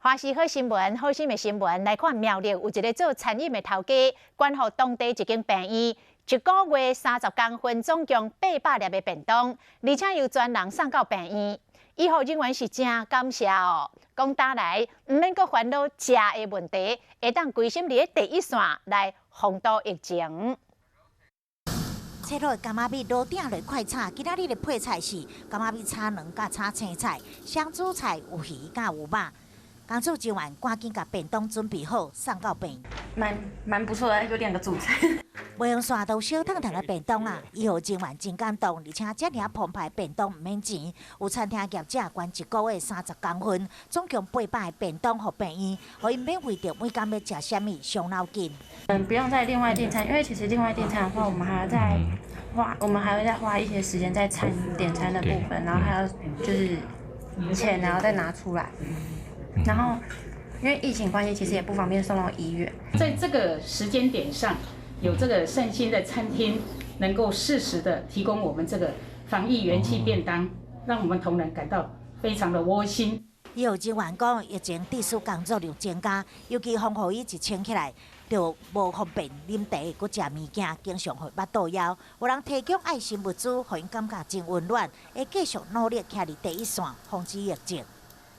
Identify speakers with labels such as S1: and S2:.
S1: 华视好新闻，好心的新闻来看苗栗有一个做餐饮的头家，关乎当地一间病院，一个月30公分，总共800粒的便当，而且由专人送到病院。医护人员是真感谢哦，讲打来唔免阁烦恼食的问题，会当归心伫第一线来防堵疫情。
S2: 切落柑仔米卤鼎落快炒，今仔日的配菜是柑仔米炒卵甲炒青菜，双主菜有鱼甲有肉。工作人员赶紧把便当准备好，送到病院。
S3: 蛮不错的，有2个主菜。
S2: 袂用线都小烫烫的便当啊！医护人员真感动，而且这尔澎湃便当唔免钱。有餐厅业者关一个月30公分，总共800个便当给病院，可以免为着每天要吃什么伤脑筋。
S3: 不用再另外订餐，因为其实另外订餐的话，我们还会再花一些时间在点餐的部分，然后还要就是钱，然后再拿出来。然后，因为疫情关系，其实也不方便送到医院。
S4: 在这个时间点上，有这个善心的餐厅能够适时的提供我们这个防疫元气便当，让我们同仁感到非常的窝心。
S2: 医护人员讲，疫情致使工作量增加，尤其风雨衣一穿起来，就无方便啉茶，佮食物件，经常会腹肚枵。有人提供爱心物资，互因感觉真温暖，会继续努力徛伫第一线，防止疫情。